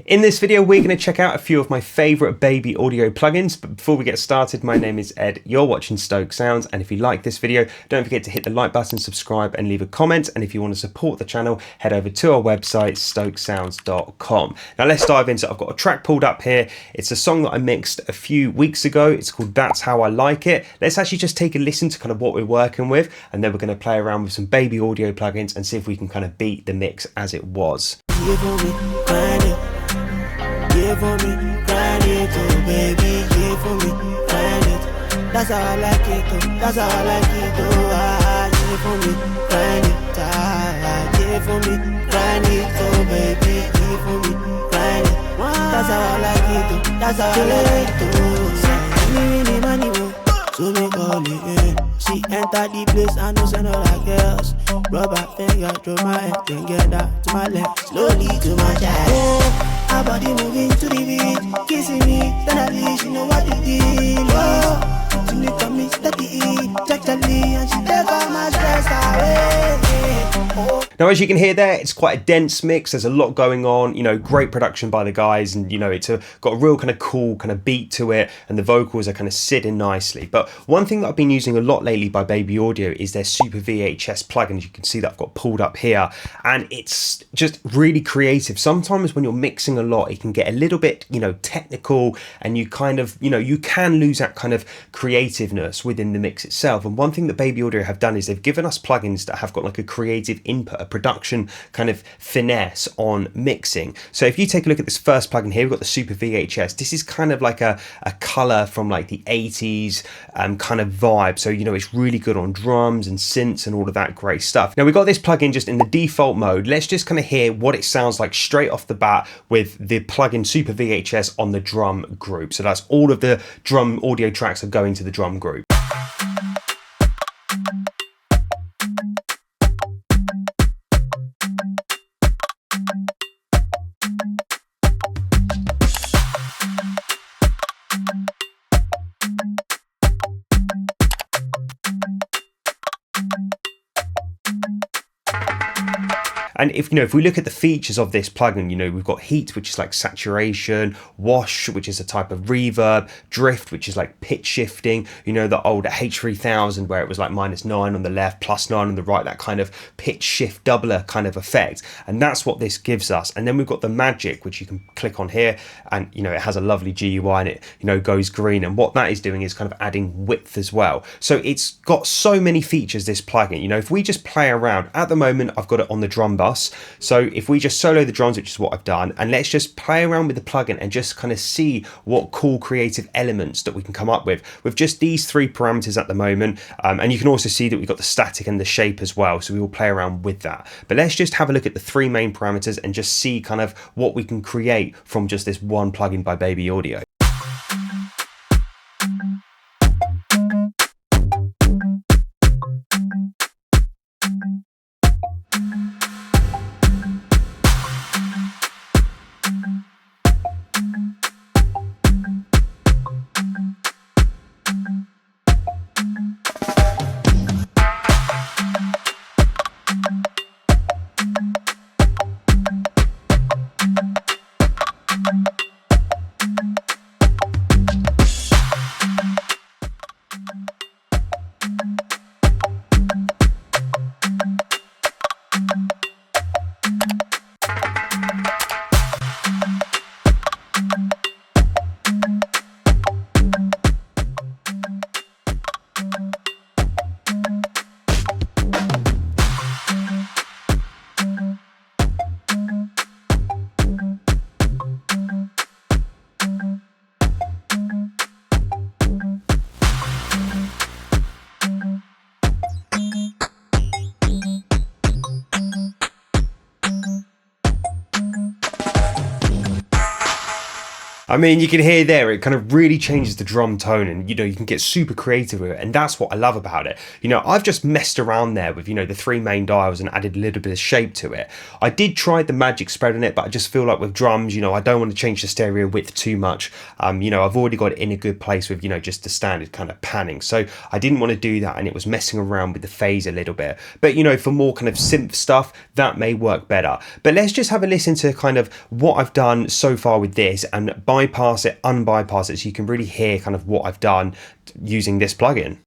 In this video, we're going to check out a few of my favorite baby audio plugins. But before we get started, my name is Ed. You're watching Stokes Sounds. And if you like this video, don't forget to hit the like button, subscribe and leave a comment. And if you want to support the channel, head over to our website, stokessounds.com. Now let's dive in. So I've got a track pulled up here. It's a song that I mixed a few weeks ago. It's called That's How I Like It. Let's actually just take a listen to kind of what we're working with. And then we're going to play around with some baby audio plugins and see if we can kind of beat the mix as it was. Give for me, grind it, oh baby, give for me, grind it. That's how I like it, oh, that's how I like it, oh, give for me, grind it, give for me, grind it, oh baby, give for me, grind it. That's how I like it, oh, that's how I like it, oh. Give me money, oh, so me call it in. She enter the place, I know send her like girls. Rubber finger, throw my head, then get that to my left, slowly to my chest. Oh. Her body moving to the beat, kissing me, then at least you know what it is. Oh, she look at me steady, gently, and she take all my stress away. Oh. Now, as you can hear there, it's quite a dense mix. There's a lot going on, you know, great production by the guys, and you know, it's got a real kind of cool kind of beat to it, and the vocals are kind of sitting nicely. But one thing that I've been using a lot lately by Baby Audio is their Super VHS plugin. As you can see that I've got pulled up here, and it's just really creative. Sometimes when you're mixing a lot, it can get a little bit, you know, technical, and you kind of, you know, you can lose that kind of creativeness within the mix itself. And one thing that Baby Audio have done is they've given us plugins that have got like a creative input, a production kind of finesse on mixing. So if you take a look at this first plugin here, we've got the Super VHS. This is kind of like a color from like the 80s kind of vibe. So, you know, it's really good on drums and synths and all of that great stuff. Now we've got this plugin just in the default mode. Let's just kind of hear what it sounds like straight off the bat with the plugin Super VHS on the drum group. So that's all of the drum audio tracks are going to the drum group. And if you know, if we look at the features of this plugin, you know, we've got heat, which is like saturation, wash, which is a type of reverb, drift, which is like pitch shifting, you know, the old H3000 where it was like -9 on the left, +9 on the right, that kind of pitch shift doubler kind of effect. And that's what this gives us. And then we've got the magic, which you can click on here, and you know, it has a lovely GUI and it, you know, goes green. And what that is doing is kind of adding width as well. So it's got so many features, this plugin. You know, if we just play around at the moment, I've got it on the drum bus. So if we just solo the drums, which is what I've done, and let's just play around with the plugin and just kind of see what cool creative elements that we can come up with just these three parameters at the moment. And you can also see that we've got the static and the shape as well. So we will play around with that. But let's just have a look at the three main parameters and just see kind of what we can create from just this one plugin by Baby Audio. I mean, you can hear there, it kind of really changes the drum tone, and, you know, you can get super creative with it. And that's what I love about it. You know, I've just messed around there with, you know, the 3 main dials and added a little bit of shape to it. I did try the magic spread on it, but I just feel like with drums, you know, I don't want to change the stereo width too much. You know, I've already got it in a good place with, you know, just the standard kind of panning. So I didn't want to do that, and it was messing around with the phase a little bit. But, you know, for more kind of synth stuff, that may work better. But let's just have a listen to kind of what I've done so far with this and bypass it, unbypass it, so you can really hear kind of what I've done using this plugin.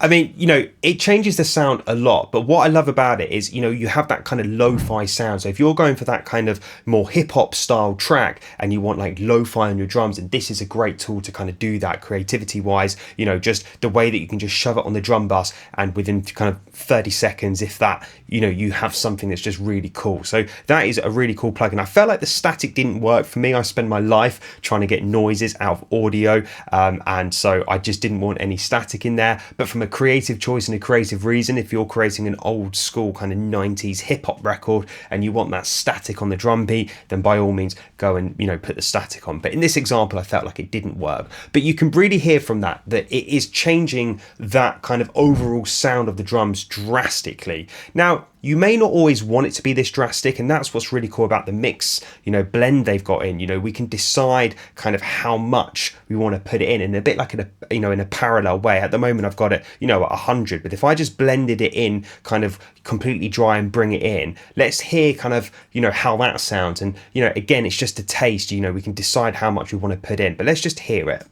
I mean, you know, it changes the sound a lot, but what I love about it is, you know, you have that kind of lo-fi sound. So if you're going for that kind of more hip-hop style track and you want like lo-fi on your drums, and this is a great tool to kind of do that creativity wise, you know, just the way that you can just shove it on the drum bus, and within kind of 30 seconds, if that, you know, you have something that's just really cool. So that is a really cool plugin. I felt like the static didn't work for me. I spend my life trying to get noises out of audio, and so I just didn't want any static in there. But from a creative choice and a creative reason, if you're creating an old school kind of 90s hip-hop record and you want that static on the drum beat, then by all means go and, you know, put the static on. But in this example, I felt like it didn't work. But you can really hear from that it is changing that kind of overall sound of the drums drastically. Now, you may not always want it to be this drastic, and that's what's really cool about the mix, you know, blend they've got in. You know, we can decide kind of how much we want to put it in a bit like in a, you know, in a parallel way. At the moment I've got it, you know, at 100, but if I just blended it in kind of completely dry and bring it in, let's hear kind of, you know, how that sounds. And, you know, again, it's just a taste. You know, we can decide how much we want to put in, but let's just hear it.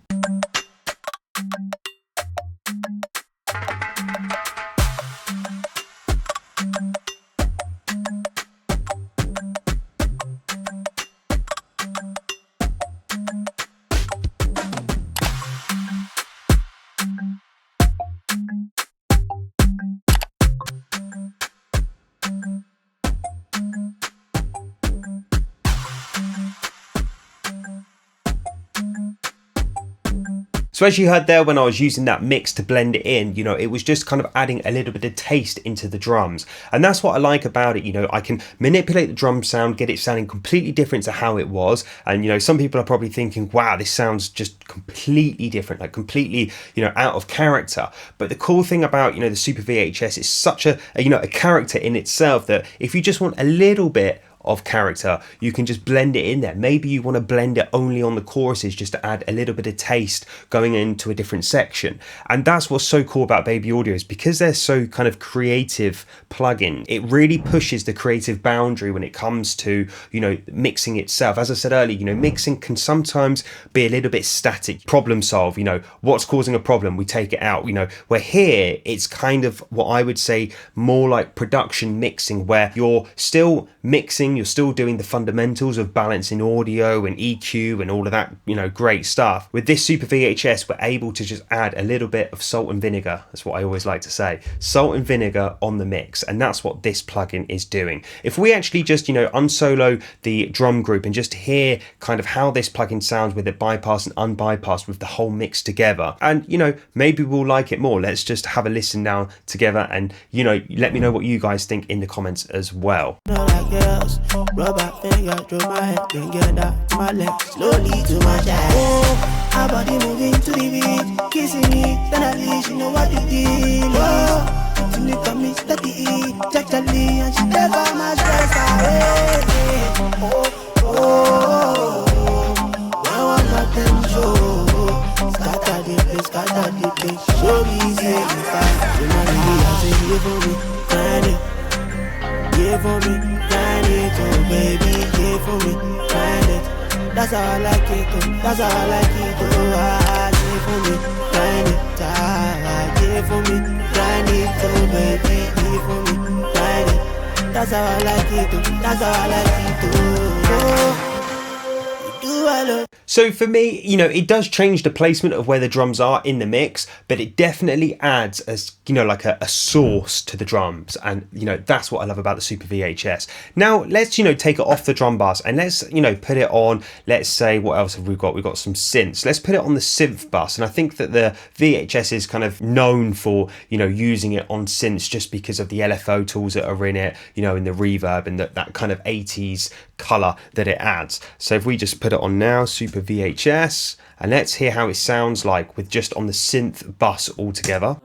So as you heard there, when I was using that mix to blend it in, you know, it was just kind of adding a little bit of taste into the drums. And that's what I like about it. You know, I can manipulate the drum sound, get it sounding completely different to how it was. And, you know, some people are probably thinking, wow, this sounds just completely different, like completely, you know, out of character. But the cool thing about, you know, the Super VHS is such a you know, a character in itself, that if you just want a little bit of character, you can just blend it in there. Maybe you want to blend it only on the choruses just to add a little bit of taste going into a different section. And that's what's so cool about Baby Audio, is because they're so kind of creative plugins, it really pushes the creative boundary when it comes to, you know, mixing itself. As I said earlier, you know, mixing can sometimes be a little bit static. Problem solve, you know, what's causing a problem, we take it out. You know, where here it's kind of what I would say more like production mixing, where you're still mixing, you're still doing the fundamentals of balancing audio and EQ and all of that, you know, great stuff. With this Super VHS, we're able to just add a little bit of salt and vinegar. That's what I always like to say, salt and vinegar on the mix. And that's what this plugin is doing. If we actually just, you know, unsolo the drum group and just hear kind of how this plugin sounds with it bypassed and unbypassed with the whole mix together, and, you know, maybe we'll like it more. Let's just have a listen now together, and, you know, let me know what you guys think in the comments as well. Rubber finger through my head, then get that to my leg, slowly to my chest. Oh, our body moving to the beat, kissing me, then at least you know what you did. Oh, to me come me steady, gently, and she never my stress away. Oh, when one of them show, scatter the place, show me say you fine. You know me, I say you for me, grind it, you for me. Oh baby, give for me, grind it. That's how I like it, that's how I like it. Oh, give for me, grind it. Give for me, grind it. Oh baby, give for me, grind it. that's how I like it, that's how I like it, do I love. So for me, it does change the placement of where the drums are in the mix, but it definitely adds like a source to the drums. And, that's what I love about the Super VHS. Now let's, take it off the drum bus and let's, put it on, let's say, what else have we got? We've got some synths. Let's put it on the synth bus. And I think that the VHS is kind of known for, using it on synths just because of the LFO tools that are in it, in the reverb and that kind of 80s color that it adds. So if we just put it on now, Super VHS, and let's hear how it sounds like with just on the synth bus altogether.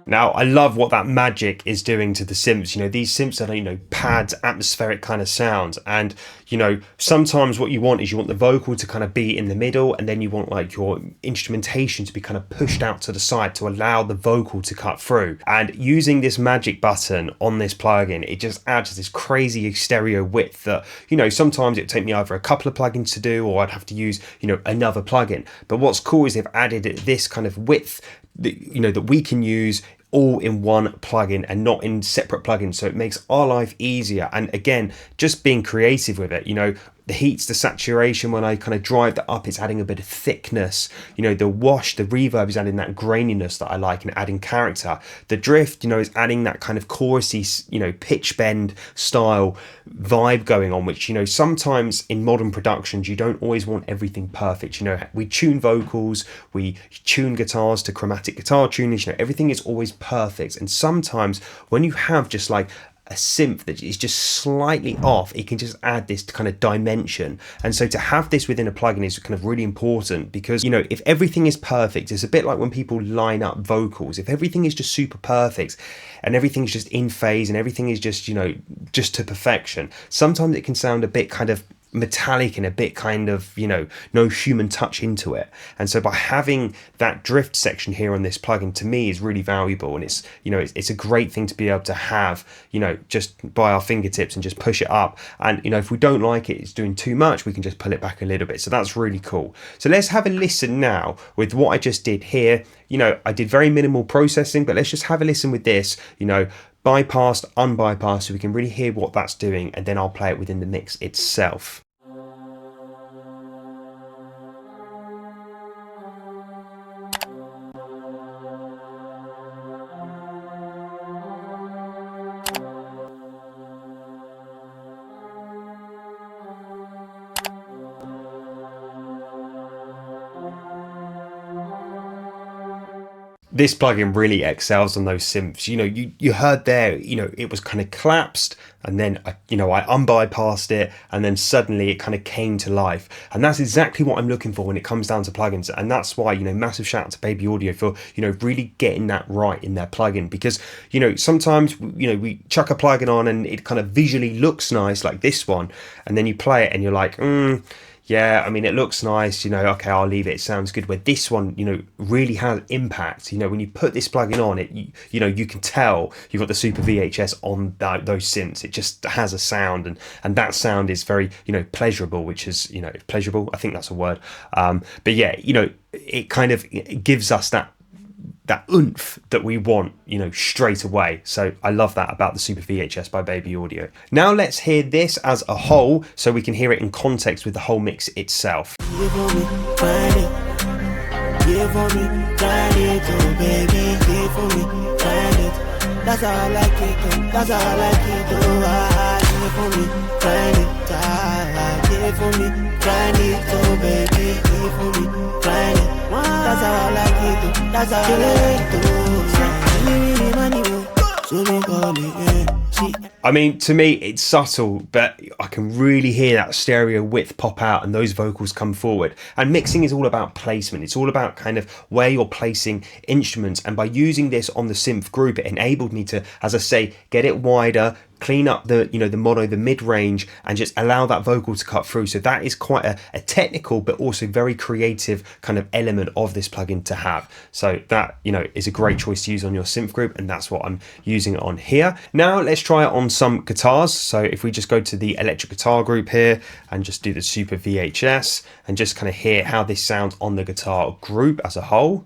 Now, I love what that magic is doing to the synths. These synths are, pads, atmospheric kind of sounds. And, sometimes what you want is you want the vocal to kind of be in the middle, and then you want like your instrumentation to be kind of pushed out to the side to allow the vocal to cut through. And using this magic button on this plugin, it just adds this crazy stereo width that, sometimes it'd take me either a couple of plugins to do, or I'd have to use, another plugin. But what's cool is they've added this kind of width that we can use all in one plugin and not in separate plugins, so it makes our life easier. And again, just being creative with it, the heats, the saturation, when I kind of drive that up, it's adding a bit of thickness. The wash, the reverb is adding that graininess that I like and adding character. The drift, is adding that kind of chorusy, pitch bend style vibe going on, which, sometimes in modern productions, you don't always want everything perfect. We tune vocals, we tune guitars to chromatic guitar tunings, everything is always perfect. And sometimes when you have just like a synth that is just slightly off, it can just add this kind of dimension. And so to have this within a plugin is kind of really important, because if everything is perfect, it's a bit like when people line up vocals. If everything is just super perfect and everything's just in phase and everything is just just to perfection, sometimes it can sound a bit kind of metallic and a bit kind of no human touch into it. And so by having that drift section here on this plugin, to me, is really valuable. And it's it's a great thing to be able to have just by our fingertips and just push it up. And if we don't like it, it's doing too much, we can just pull it back a little bit. So that's really cool. So let's have a listen now with what I just did here. I did very minimal processing, but let's just have a listen with this, bypassed, unbypassed, so we can really hear what that's doing, and then I'll play it within the mix itself. This plugin really excels on those synths. You heard there, it was kind of collapsed, and then I unbypassed it, and then suddenly it kind of came to life. And that's exactly what I'm looking for when it comes down to plugins. And that's why, massive shout out to Baby Audio for, really getting that right in their plugin. Because, sometimes, we chuck a plugin on and it kind of visually looks nice, like this one, and then you play it and you're like, yeah, I mean, it looks nice, okay, I'll leave it, it sounds good. Where this one, really has impact. When you put this plugin on it, you can tell you've got the Super VHS on those synths. It just has a sound, and that sound is very, pleasurable, which is, pleasurable, I think that's a word. But yeah, it kind of gives us that oomph that we want, straight away. So I love that about the Super VHS by Baby Audio. Now let's hear this as a whole, so we can hear it in context with the whole mix itself. Give for me, grind it. Give for me, grind it, oh baby. Give for me, grind it. That's how I like it, that's how I like it, oh. Give for me, grind it, give for me, grind it, oh baby, give for me, grind it. That's how I like it, oh. That's how I like it, oh. Give me money, oh. So me call it, yeah. I mean, to me, it's subtle, but I can really hear that stereo width pop out and those vocals come forward. And mixing is all about placement. It's all about kind of where you're placing instruments. And by using this on the synth group, it enabled me to, as I say, get it wider, clean up the the mono, the mid-range, and just allow that vocal to cut through. So that is quite a technical but also very creative kind of element of this plugin to have. So that is a great choice to use on your synth group, and that's what I'm using it on here. Now let's try it on some guitars. So if we just go to the electric guitar group here and just do the Super VHS and just kind of hear how this sounds on the guitar group as a whole.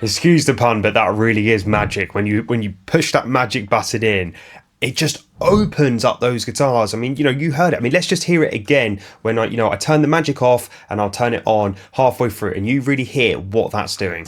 Excuse the pun, but that really is magic. When you push that magic button in, it just opens up those guitars. I mean, you heard it. I mean, let's just hear it again when I turn the magic off and I'll turn it on halfway through, and you really hear what that's doing.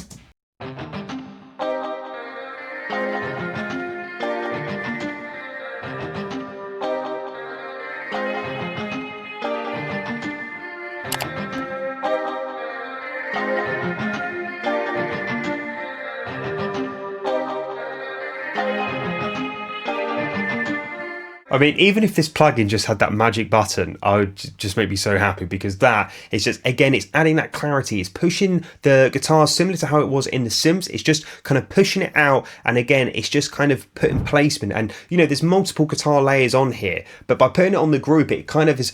I mean, even if this plugin just had that magic button, I would just make me so happy, because that is just, again, it's adding that clarity. It's pushing the guitar similar to how it was in the synths. It's just kind of pushing it out. And again, it's just kind of putting placement. And, there's multiple guitar layers on here, but by putting it on the group, it kind of is,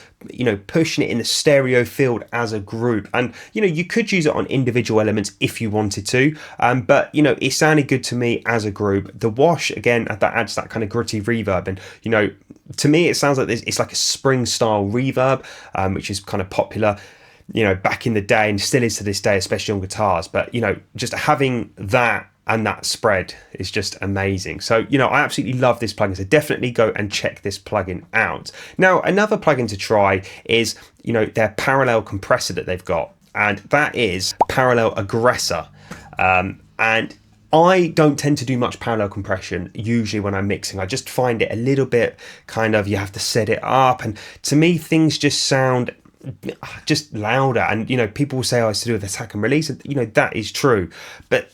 pushing it in the stereo field as a group. And, you could use it on individual elements if you wanted to. But, it sounded good to me as a group. The wash, again, that adds that kind of gritty reverb. And, to me, it sounds like it's like a spring style reverb, which is kind of popular, back in the day and still is to this day, especially on guitars. But, just having that and that spread is just amazing. So, I absolutely love this plugin. So definitely go and check this plugin out. Now, another plugin to try is, their parallel compressor that they've got, and that is Parallel Aggressor. And I don't tend to do much parallel compression usually when I'm mixing. I just find it a little bit kind of, you have to set it up, and to me things just sound just louder. And people will say, oh, it's to do with attack and release, and that is true, but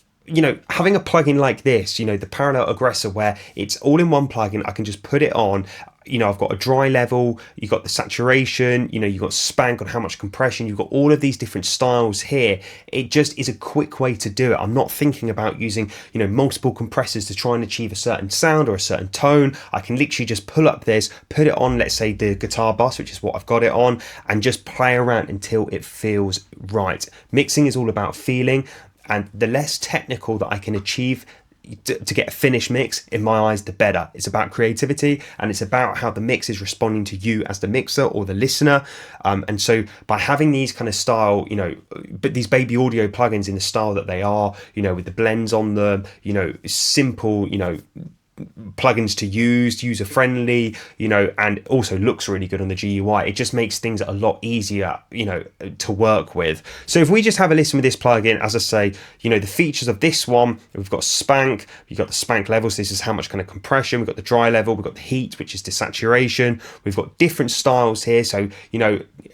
having a plugin like this, the Parallel Aggressor, where it's all in one plugin, I can just put it on. I've got a dry level, you've got the saturation, you've got spank on how much compression, you've got all of these different styles here. It just is a quick way to do it. I'm not thinking about using, multiple compressors to try and achieve a certain sound or a certain tone. I can literally just pull up this, put it on, let's say the guitar bus, which is what I've got it on, and just play around until it feels right. Mixing is all about feeling, and the less technical that I can achieve to get a finished mix, in my eyes, the better. It's about creativity, and it's about how the mix is responding to you as the mixer or the listener. And so by having these kind of style, but these baby audio plugins in the style that they are, with the blends on them, simple, plugins to use, user friendly, and also looks really good on the GUI. It just makes things a lot easier, to work with. So if we just have a listen with this plugin, as I say, the features of this one, we've got spank, you've got the spank levels. This is how much kind of compression. We've got the dry level, we've got the heat, which is desaturation. We've got different styles here. So,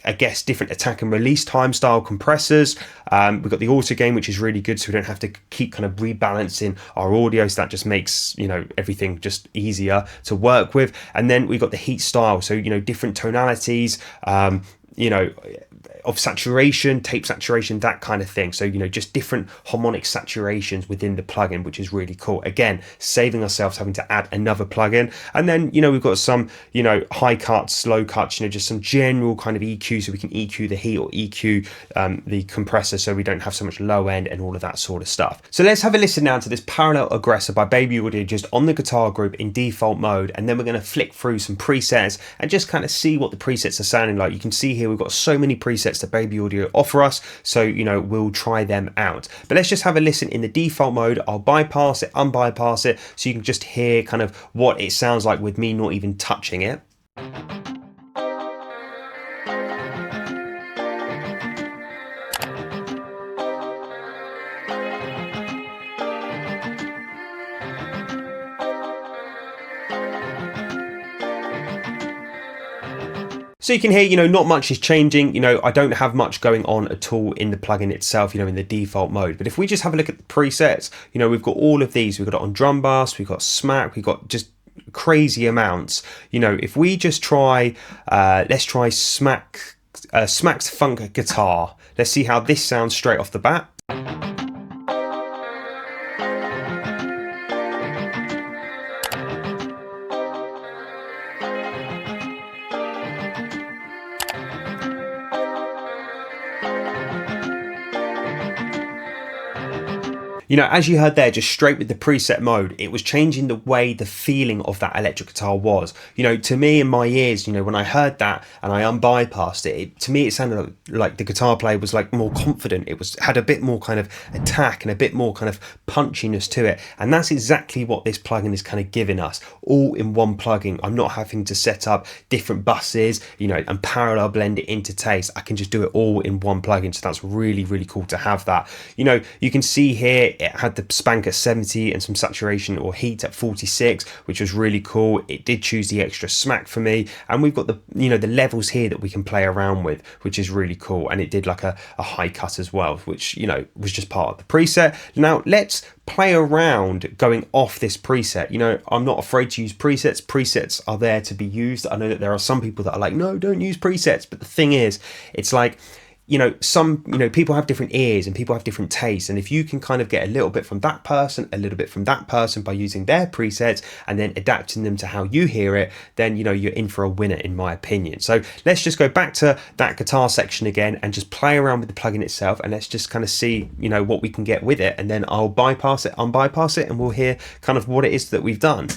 I guess different attack and release time style compressors. We've got the auto gain, which is really good, so we don't have to keep kind of rebalancing our audio. So that just makes, everything just easier to work with. And then we've got the heat style, so different tonalities, of saturation, tape saturation, that kind of thing. So, just different harmonic saturations within the plugin, which is really cool. Again, saving ourselves having to add another plugin. And then, we've got some, high cuts, low cuts, just some general kind of EQ, so we can EQ the heat or EQ the compressor so we don't have so much low end and all of that sort of stuff. So let's have a listen now to this Parallel Aggressor by Baby Audio just on the guitar group in default mode, and then we're going to flick through some presets and just kind of see what the presets are sounding like. You can see here we've got so many presets that Baby Audio offer us, so we'll try them out. But let's just have a listen in the default mode. I'll bypass it, unbypass it, so you can just hear kind of what it sounds like with me not even touching it. So you can hear, not much is changing. I don't have much going on at all in the plugin itself, in the default mode. But if we just have a look at the presets, we've got all of these. We've got it on drum bass, we've got smack, we've got just crazy amounts. If we just try, let's try Smack's funk guitar. Let's see how this sounds straight off the bat. As you heard there, just straight with the preset mode, it was changing the way the feeling of that electric guitar was. To me in my ears, when I heard that and I unbypassed it, to me it sounded like the guitar player was like more confident. It had a bit more kind of attack and a bit more kind of punchiness to it. And that's exactly what this plugin is kind of giving us, all in one plugin. I'm not having to set up different buses, and parallel blend it into taste. I can just do it all in one plugin. So that's really, really cool to have that. You can see here, it had the spank at 70 and some saturation or heat at 46, which was really cool. It did choose the extra smack for me, and we've got the the levels here that we can play around with, which is really cool. And it did like a high cut as well, which was just part of the preset. Now let's play around going off this preset. I'm not afraid to use presets. Presets are there to be used. I know that there are some people that are like, no, don't use presets, but the thing is, it's like, some people have different ears and people have different tastes, and if you can kind of get a little bit from that person, a little bit from that person by using their presets and then adapting them to how you hear it, then you're in for a winner, in my opinion. So let's just go back to that guitar section again and just play around with the plugin itself, and let's just kind of see what we can get with it, and then I'll bypass it, unbypass it, and we'll hear kind of what it is that we've done.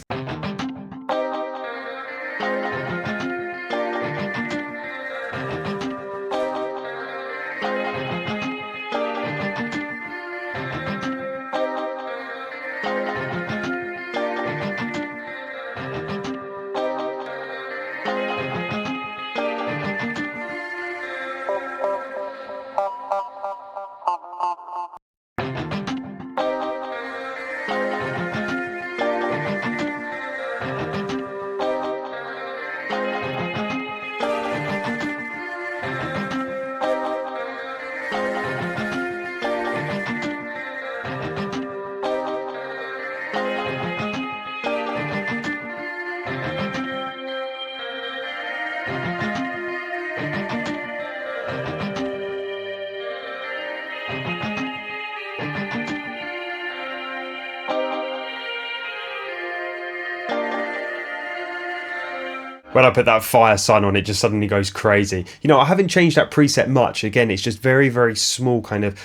When I put that fire sign on, it just suddenly goes crazy. I haven't changed that preset much. Again, it's just very, very small kind of,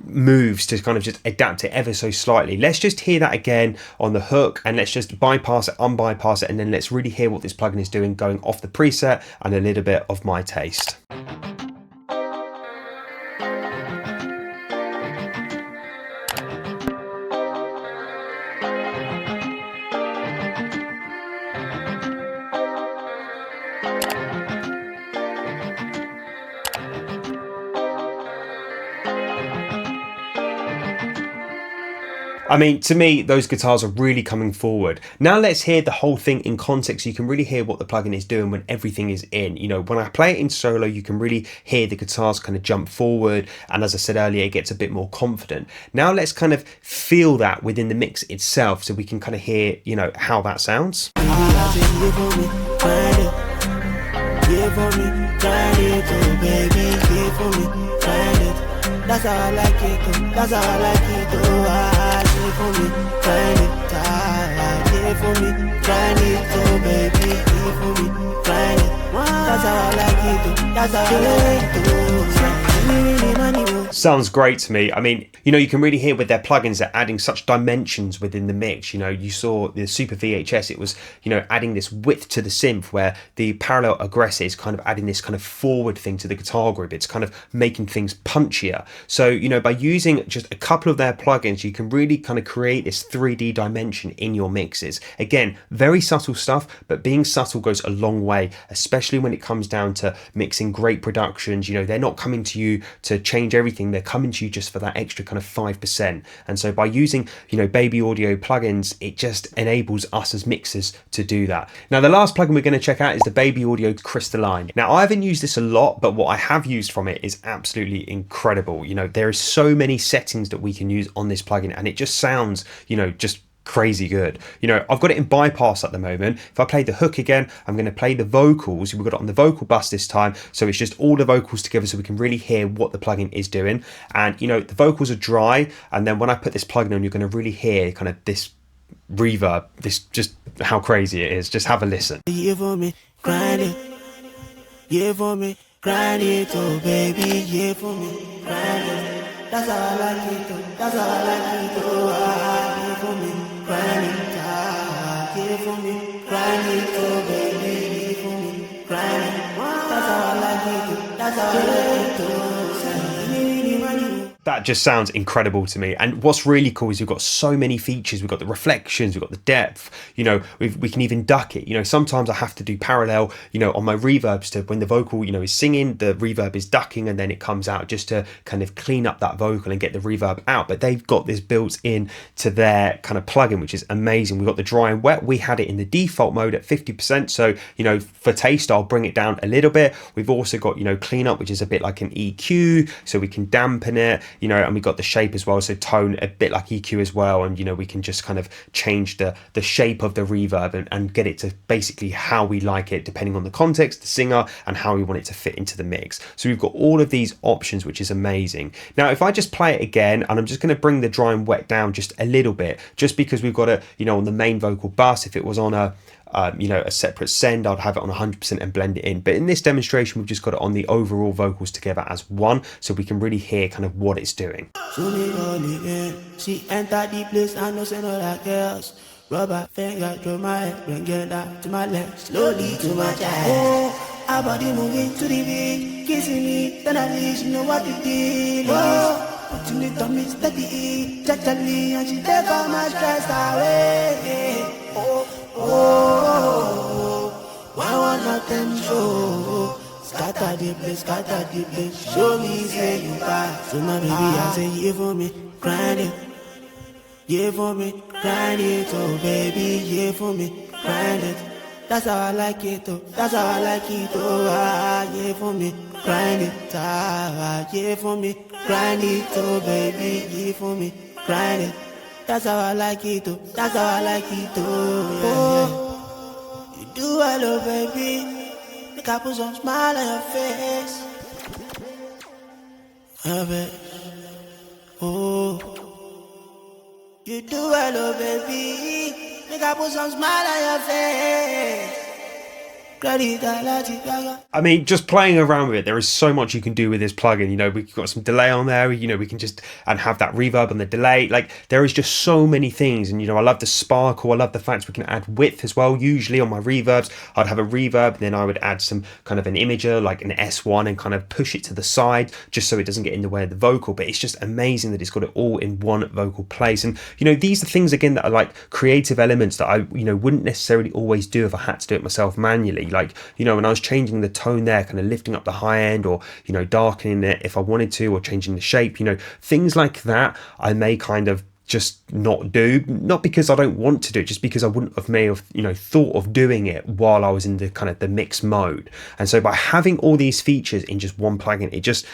moves to kind of just adapt it ever so slightly. Let's just hear that again on the hook, and let's just bypass it, unbypass it, and then let's really hear what this plugin is doing going off the preset and a little bit of my taste. I mean, to me, those guitars are really coming forward. Now let's hear the whole thing in context so you can really hear what the plugin is doing when everything is in. When I play it in solo, you can really hear the guitars kind of jump forward, and as I said earlier, it gets a bit more confident. Now let's kind of feel that within the mix itself so we can kind of hear, how that sounds. Yeah, give for me, grind it, oh baby, give for me, grind it. That's how I like it, oh, that's how I like it, oh, give for me, grind it, give for me, grind it, oh baby, give for me, grind it. That's how I like it, oh, that's how I like it, oh. Sounds great to me. I mean, you know, you can really hear with their plugins, they're adding such dimensions within the mix. You know, you saw the Super VHS, it was, you know, adding this width to the synth, where the parallel Aggressor is kind of adding this kind of forward thing to the guitar group. It's kind of making things punchier. So, you know, by using just a couple of their plugins, you can really kind of create this 3D dimension in your mixes. Again, very subtle stuff, but being subtle goes a long way, especially when it comes down to mixing great productions. You know, they're not coming to you to change everything, they're coming to you just for that extra kind of 5%. And so by using, you know, Baby Audio plugins, it just enables us as mixers to do that. Now, the last plugin we're going to check out is the Baby Audio Crystalline. Now, I haven't used this a lot, but what I have used from it is absolutely incredible. You know, there are so many settings that we can use on this plugin, and it just sounds, you know, just crazy good. You know, I've got it in bypass at the moment. If I play the hook again, I'm going to play the vocals. We've got it on the vocal bus this time, so it's just all the vocals together so we can really hear what the plugin is doing. And you know, the vocals are dry, and then when I put this plugin on, you're going to really hear kind of this reverb, this, just how crazy it is. Just have a listen. Yeah for me, grind it. Yeah for me, grind it, oh baby. Yeah for me, grind it. That's how I like it, oh. That's how I like it, oh. Yeah for me, grind it, yeah for me, grind it, oh baby, yeah for me, grind it. That's how I like it, oh. That's how I like it, oh. That just sounds incredible to me. And what's really cool is we've got so many features. We've got the reflections, we've got the depth, you know, we can even duck it. You know, sometimes I have to do parallel, you know, on my reverbs to when the vocal, you know, is singing, the reverb is ducking and then it comes out, just to kind of clean up that vocal and get the reverb out. But they've got this built in to their kind of plugin, which is amazing. We've got the dry and wet. We had it in the default mode at 50%. So, you know, for taste, I'll bring it down a little bit. We've also got, you know, clean up, which is a bit like an EQ, so we can dampen it. You know, and we got the shape as well, so tone a bit like EQ as well, and you know, we can just kind of change the shape of the reverb and get it to basically how we like it, depending on the context, the singer, and how we want it to fit into the mix. So we've got all of these options, which is amazing. Now, if I just play it again, and I'm just going to bring the dry and wet down just a little bit, just because we've got a, you know, on the main vocal bus, if it was on a you know, a separate send, I'd have it on 100% and blend it in. But in this demonstration, we've just got it on the overall vocals together as one, so we can really hear kind of what it's doing. She entered the place, I know say no like else. Rubber finger to my head, bring it down to my left, slowly to my chest. Oh, our body moving to the beat, kissing me, then at least you know what to do. Oh, putting it on me steady, gently, and she take all my stress away. Oh, why want nothing show? Scatter the place, show me say you back. So my baby, I say yeah for me, grind it. Yeah for me, grind it, oh baby, yeah for me, grind it. That's how I like it, oh, that's how I like it, oh, yeah for me, grind it, yeah for me, grind it, oh baby, yeah for me, grind it. That's how I like it, oh, that's how I like it, oh, yeah. You do hello, baby, make I put some smile on your face. Oh, you do hello, baby, make I put some smile on your face. I mean, just playing around with it, there is so much you can do with this plugin. You know, we've got some delay on there, you know, we can just, and have that reverb on the delay. Like, there is just so many things. And, you know, I love the sparkle. I love the fact we can add width as well. Usually on my reverbs, I'd have a reverb, and then I would add some kind of an imager, like an S1, and kind of push it to the side, just so it doesn't get in the way of the vocal. But it's just amazing that it's got it all in one vocal place. And, you know, these are things, again, that are like creative elements that I, you know, wouldn't necessarily always do if I had to do it myself manually. Like, you know, when I was changing the tone there, kind of lifting up the high end, or, you know, darkening it if I wanted to, or changing the shape, you know, things like that, I may kind of just not do, not because I don't want to do it, just because I wouldn't have may have, you know, thought of doing it while I was in the kind of the mix mode. And so by having all these features in just one plugin, it just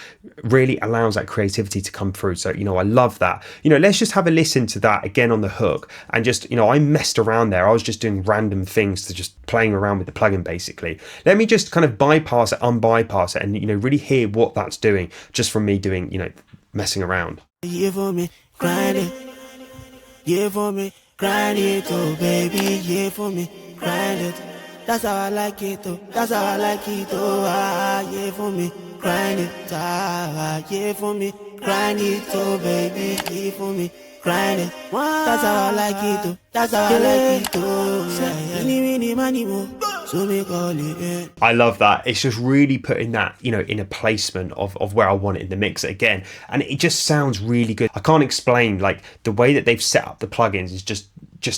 really allows that creativity to come through. So, you know, I love that. You know, let's just have a listen to that again on the hook. And just, you know, I messed around there. I was just doing random things to just playing around with the plugin basically. Let me just kind of bypass it, unbypass it, and, you know, really hear what that's doing just from me doing, you know, messing around. Yeah, for me, grind it. Yeah, for me, grind it, oh baby. Yeah, for me, grind it. That's how I like it, oh. That's how I like it, oh. Ah, yeah, for me, grind it. Ah, yeah, for me, grind it, oh baby. Yeah, for me, grind it. That's how I like it, oh. That's how I like it, oh. Yeah, yeah. So me call it, yeah. I love that. It's just really putting that, you know, in a placement of where I want it in the mix again. And it just sounds really good. I can't explain, like, the way that they've set up the plugins is just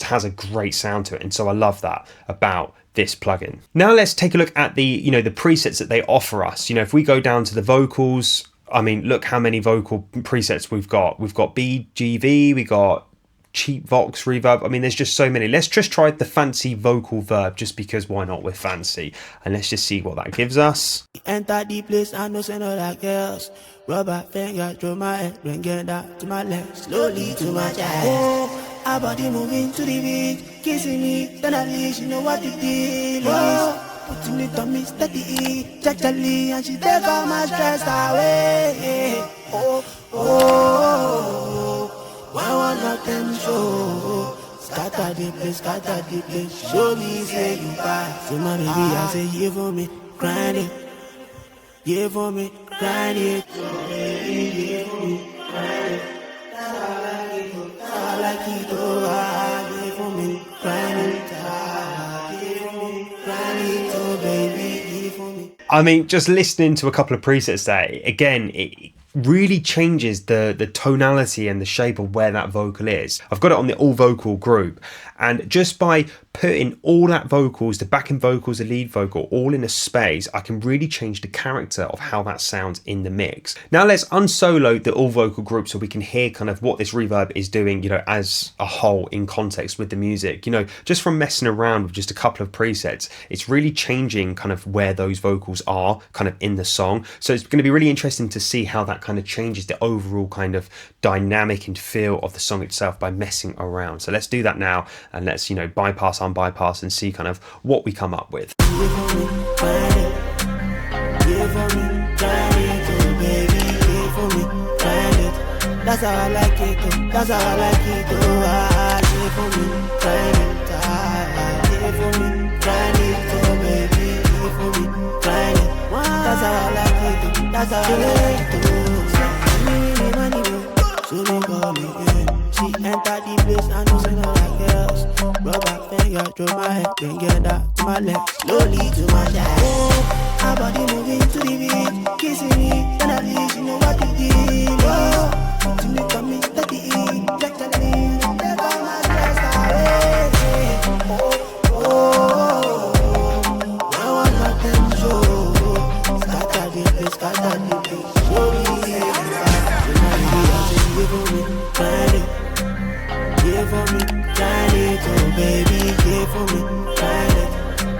has a great sound to it. And so I love that about this plugin. Now let's take a look at the, you know, the presets that they offer us. You know, if we go down to the vocals, I mean, look how many vocal presets we've got. We've got BGV, we got cheap Vox reverb. I mean, there's just so many. Let's just try the fancy vocal verb, just because why not, with fancy, and let's just see what that gives us. Enter the place, I know say no like girls. Rubber finger through my head, bring it down to my left, slowly to my chest. Oh, our body moving to the beat, kissing me, then at least you know what the deal is. Oh, putting it on me steady, gently, and she take all my stress away. Oh, oh. Why one of them show? Scatter the place, show me say you buy. So my baby, I say, yeah for me, grind it. Yeah for me, grind it. So baby, yeah for me, grind it. That's how I like it, that's how I like it, oh, yeah for me, grind it. Yeah for me, grind it, oh baby, yeah for me. I mean, just listening to a couple of presets there, again, it really changes the tonality and the shape of where that vocal is. I've got it on the all vocal group, and just by putting all that vocals, the backing vocals, the lead vocal, all in a space, I can really change the character of how that sounds in the mix. Now let's unsolo the all vocal group so we can hear kind of what this reverb is doing, you know, as a whole in context with the music. You know, just from messing around with just a couple of presets, it's really changing kind of where those vocals are kind of in the song. So it's going to be really interesting to see how that kind of changes the overall kind of dynamic and feel of the song itself by messing around. So let's do that now, and let's, you know, bypass, unbypass, and see kind of what we come up with. That's how I like it, oh. That's how I like it, oh. Ah, yeah for me, grind it. Ah, yeah for me, grind it, oh baby, yeah for me, grind it. That's how I like it, oh. That's how I like it, oh. Money, so me call it, yeah. She enter the place, I know say no like girls. Rubber finger through my head, then get that to my left, slowly to my chest. Oh, our body moving to the beat, kissing me, then at least you know what the deal is. Oh, putting it on me steady, gently, take all my stress away. Oh, oh, oh, I want my them show. Scatter the place, show me. Yeah for me, grind it. Yeah for me, grind it, oh baby. Yeah for me, grind it.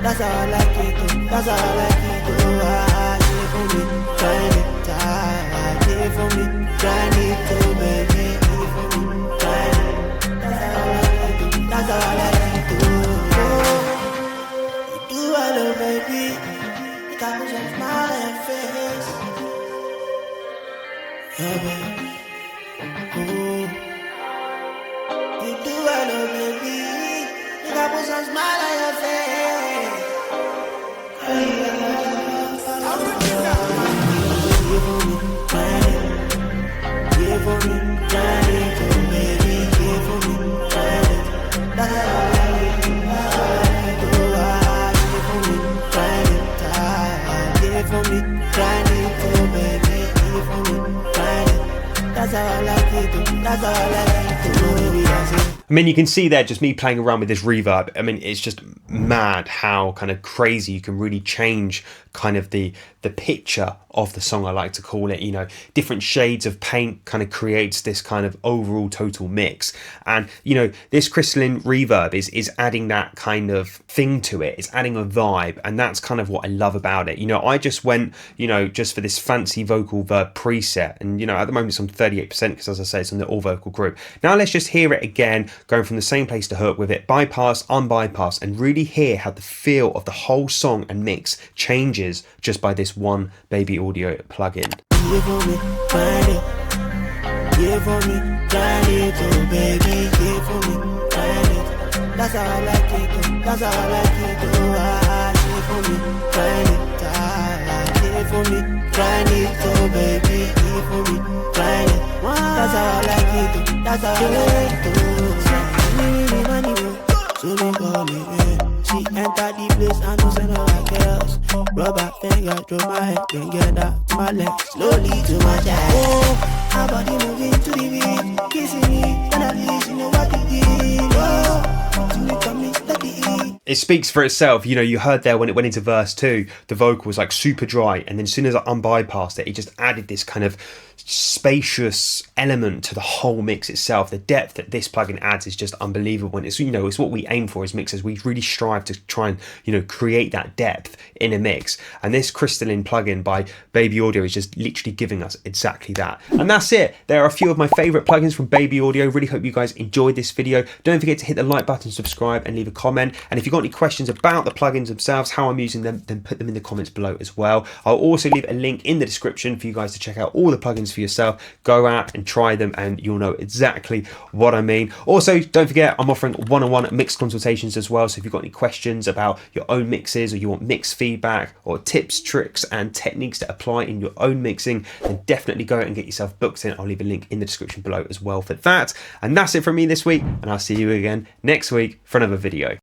That's how I like it, oh. That's how I like it, oh. Ah, yeah for me, grind it. Ah, yeah for me, grind it, oh baby. Yeah for me, grind it. That's how I like it, oh. That's how I like it, oh. You do hello, baby. You got me some smile on your face. Yeah, baby. Oh, you do hello, baby. You got put some smile on your face. You for me, grind it. You for me, grind it, oh baby. You for me, grind it. That's how I like it. That's how I like it. Oh, you for me, grind it. Ah, you for me, grind it, oh baby. You for me, grind it. That's how I like it, that's how I like it, baby, that's it. I mean, you can see there just me playing around with this reverb. I mean, it's just mad how kind of crazy you can really change kind of the picture of the song, I like to call it. You know, different shades of paint kind of creates this kind of overall total mix. And you know, this crystalline reverb is adding that kind of thing to it. It's adding a vibe, and that's kind of what I love about it. You know, I just went, you know, just for this fancy vocal verb preset, and you know, at the moment it's on 38% because, as I say, it's on the all vocal group. Now let's just hear it again, going from the same place to hook with it bypass, unbypass, and really hear how the feel of the whole song and mix changes just by this one Baby Audio plugin. You for me, grind it. You for me, grind it, oh baby. You for me, grind it. That's how I like it, oh. That's how I like it, oh. You for me, grind it. You for me, grind it, oh baby. You for me, grind it. That's how I like it, oh. That's how I like it, oh. Me money, oh. So me call me, yeah. She enter the place and no send her like girls. Rubber finger through my head, then get up to my leg, slowly to my chest. Oh, her body moving to the beat, kissing me, and at least you know what it is. Oh, to me coming steady. It speaks for itself. You know, you heard there when it went into verse 2, the vocal was like super dry, and then as soon as I unbypassed it, it just added this kind of spacious element to the whole mix itself. The depth that this plugin adds is just unbelievable, and it's, you know, it's what we aim for as mixers. We really strive to try and, you know, create that depth in a mix, and this crystalline plugin by Baby Audio is just literally giving us exactly that. And that's it. There are a few of my favorite plugins from Baby Audio. Really hope you guys enjoyed this video. Don't forget to hit the like button, subscribe, and leave a comment. And if you've got any questions about the plugins themselves, how I'm using them, then put them in the comments below as well. I'll also leave a link in the description for you guys to check out all the plugins for yourself. Go out and try them and you'll know exactly what I mean. Also, don't forget, I'm offering one-on-one mix consultations as well. So if you've got any questions about your own mixes, or you want mix feedback or tips, tricks and techniques to apply in your own mixing, then definitely go out and get yourself booked in. I'll leave a link in the description below as well for that. And that's it from me this week, and I'll see you again next week for another video.